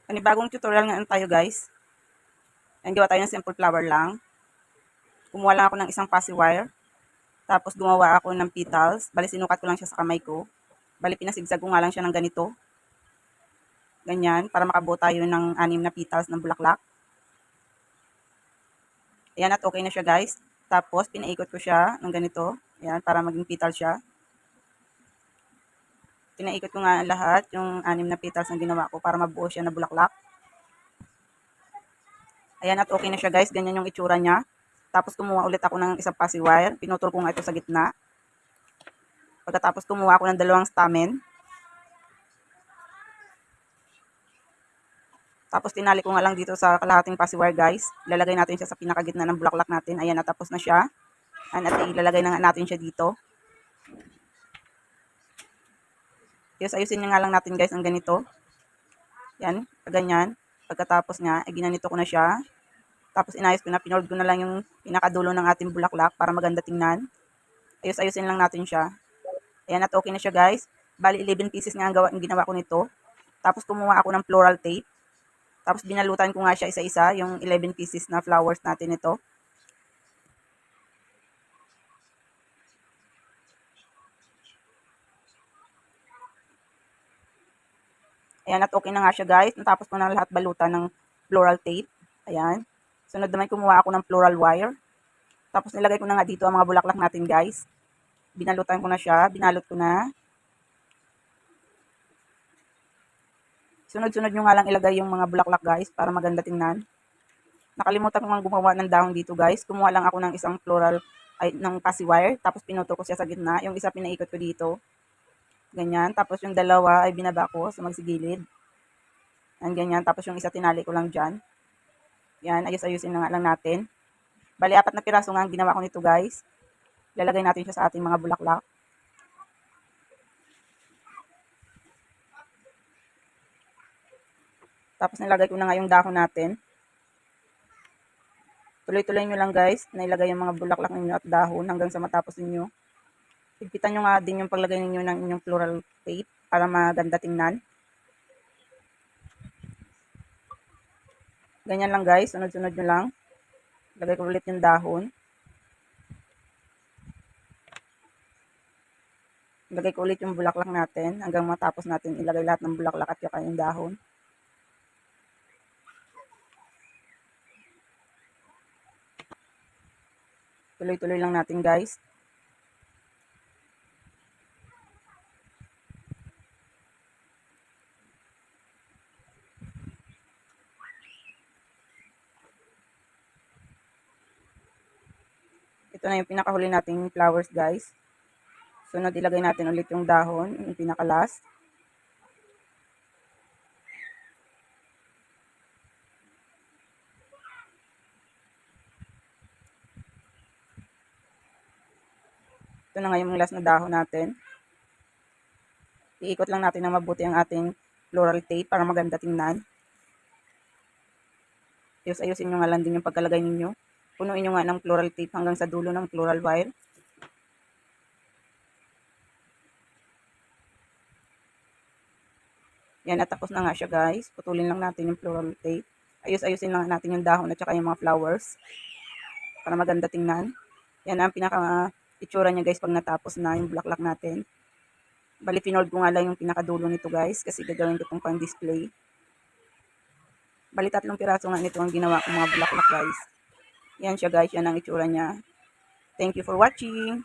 Panibagong tutorial nga tayo guys. Ayan, gawa tayo ng simple flower lang. Kumuha lang ako ng isang fussy wire. Tapos gumawa ako ng petals. Bali sinukat ko lang siya sa kamay ko. Bali pinasigsag ko nga lang siya ng ganito. Ganyan, para makabuo tayo ng 6 na petals ng bulaklak. Ayan, at okay na siya guys. Tapos pinaikot ko siya ng ganito. Ayan, para maging petal siya. Pinaikot ko nga lahat yung 6 na petals na ginawa ko para mabuo siya na bulaklak. Ayan, at okay na siya guys. Ganyan yung itsura niya. Tapos kumuha ulit ako ng isang fussy wire. Pinutol ko nga ito sa gitna. Pagkatapos kumuha ako ng 2 stamen. Tapos tinali ko nga lang dito sa kalahating fussy wire guys. Ilalagay natin siya sa pinakagitna ng bulaklak natin. Ayan, natapos na siya. Ayan, at ilalagay na nga natin siya dito. Ayusin nga lang natin guys ang ganito. Yan, ganyan. Pagkatapos nga, ginanito ko na siya. Tapos inayos ko na, pinold ko na lang yung pinakadulo ng ating bulaklak para maganda tingnan. Ayusin lang natin siya. Ayan, at okay na siya guys. Bali 11 pieces nga ang ginawa ko nito. Tapos kumuha ako ng floral tape. Tapos binalutan ko nga siya isa-isa, yung 11 pieces na flowers natin ito. Ayan, at okay na nga siya guys. Natapos ko na lahat balutan ng floral tape. Ayan. Sunod naman kumuha ako ng floral wire. Tapos nilagay ko na nga dito ang mga bulaklak natin guys. Binalutan ko na siya, binalot ko na. Sunod-sunod nyo nga lang ilagay yung mga bulaklak guys para maganda tingnan. Nakalimutan ko nga gumawa ng dahon dito guys. Kumuha lang ako ng isang floral, ng fussy wire. Tapos pinutol ko siya sa gitna. Yung isa pinaikot ko dito. Ganyan. Tapos yung dalawa ay binaba ko sa magsigilid. Yan, ganyan. Tapos yung isa tinali ko lang dyan. Yan, ayusin na nga lang natin. Bali, 4 na piraso nga ang ginawa ko nito guys. Lalagay natin siya sa ating mga bulaklak. Tapos nilagay ko na nga yung dahon natin. Tuloy-tuloy nyo lang guys, nailagay yung mga bulaklak ninyo at dahon hanggang sa matapos ninyo. Higpitan nyo nga din yung paglagay ninyo ng inyong floral tape para maganda tingnan. Ganyan lang guys, sunod-sunod nyo lang. Lagay ko ulit yung dahon. Lagay ko ulit yung bulaklak natin hanggang matapos natin ilagay lahat ng bulaklak at saka yung dahon. Tuloy-tuloy lang natin guys. Ito na yung pinakahuli nating flowers guys. Sunod ilagay natin ulit yung dahon, yung pinaka-last. Ito na nga yung last na dahon natin. Iikot lang natin na mabuti ang ating floral tape para maganda tingnan. Ayusin nyo nga lang din yung pagkalagay ninyo. Punuin nyo nga ng floral tape hanggang sa dulo ng floral wire. Yan, at tapos na nga siya guys. Putulin lang natin yung floral tape. Ayusin lang natin yung dahon at saka yung mga flowers para maganda tingnan. Yan ang pinaka itsura niya guys pag natapos na yung bulaklak natin. Bali, pinold ko nga lang yung pinakadulo nito guys kasi gagawin ko itong pang display. Bali, 3 piraso nga nito ang ginawa kong mga bulaklak guys. Yan siya guys, yan ang itsura niya. Thank you for watching.